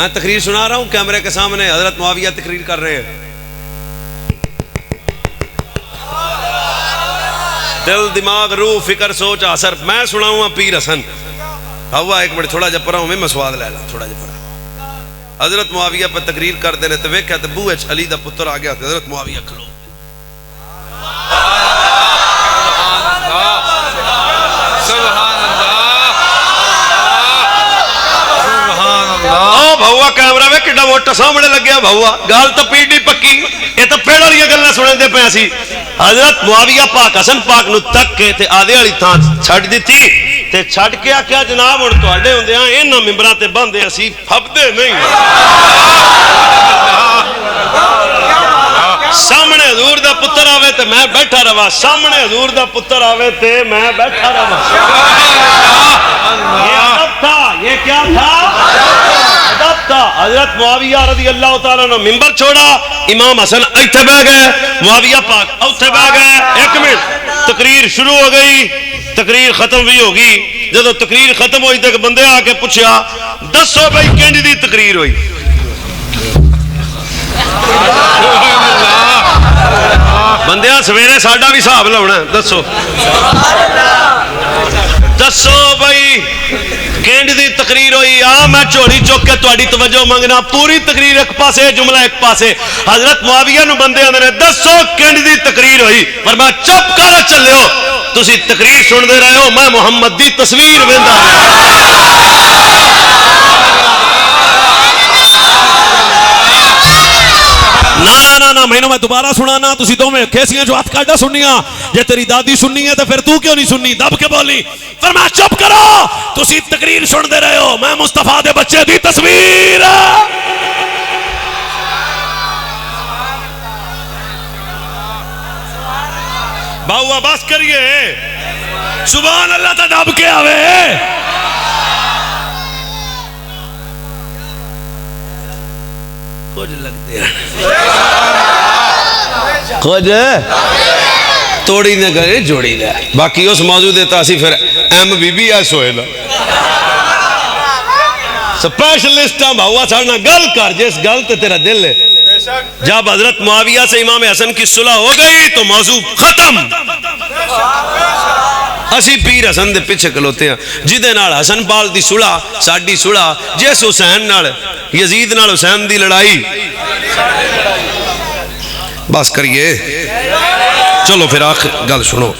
मैं तकरीर सुना रहा हूं, कैमरे के सामने हजरत मुआविया तकरीर कर रहे हैं। दिल दिमाग रूह फिक्र सोच असर। मैं सुनाऊंगा पीर हसन। हवा एक मिनट थोड़ा जब परा हूं मैं स्वाद लै ला थोड़ा जब परा। हजरत मुआविया पर तकरीर करते रहे तो वेख्या तो बूहे अली दा पुत्र आ गया। हजरत मुआविया खलो भाऊआ कैमरा वे किड्डा मोटा सामने लग्या। भाऊआ गल तो पीड़ी पक्की, ये तो पेड़ वाली गल्लां सुनदे पे सी। हजरत मुआविया पाक हसन पाक नु तक के ते आदे वाली थां छड्ड दित्ती ते छड्ड के आख्या जनाब हुण तुहाडे हुंदियां इन्हां मिंबरां ते बंदे असीं फबदे नहीं। सामने हजूर दा पुत्र आवे ते मैं बैठा रहा, सामने हजूर दा पुत्र आवे ते मैं बैठा रहा। ये अदब था, ये क्या था? हजरत मुआविया रज़ी अल्लाह तआला ने मिंबर छोड़ा, इमाम हसन इत्थे बैठ गए, मुआविया पाक उत्थे बैठ गए। एक मिनट तकरीर शुरू हो गई, तकरीर खत्म भी होगी। जदों तकरीर खत्म हुई तो बंदे आके पूछा दसो भाई किंज दी तकरीर हुई। बंदिया सवेरे साडा भी हिसाब लाउणा, दसो दसो भाई किंज दी तकरीर हुई। आ मैं झोली चुक के तुहाडी तवज्जो मंगना, पूरी तकरीर एक पासे जुमला एक पासे। हजरत मुआविया नु बंदे आंदे ने दसो किंज दी तकरीर हुई। पर मैं चुप कर चलियो, तुसी तकरीर सुनदे रहे हो, मैं मुहम्मद दी तस्वीर वेंदा। ना ना ना ना मैनू मैं दोबारा सुनाना, तुसी दोवें खेसियां जो हथ काटा सुनिया। जे तेरी दादी सुननी है तो फिर तू क्यों नहीं सुननी? दब के बोली। पर मैं चुप करो, तुसी तकरीर सुनते रहे हो, मैं मुस्तफा दे बच्चे दी तस्वीर। बाहुआ बस करिए, सुभान अल्लाह तो दब के आवे। कुछ लगते हैं कुछ तोड़ी ने गए जोड़ी दे। बाकी उस मौजूद देता सी फिर MBBS होएगा स्पेशलिस्ट भावा साढ़े गल कर जिस गल ते तेरा दिल है। जब हजरत मुआविया से इमाम हसन की सुलह हो गई तो मौजू खत्म। असी पीर हसन दे पिछे खलोते हैं जिदे नाल हसन पाल दी सुलह साडी सुलह, जिस हुसैन नाल यजीद नाल हुसैन दी लड़ाई। बस करिए चलो फिर आखिर गल सुनो।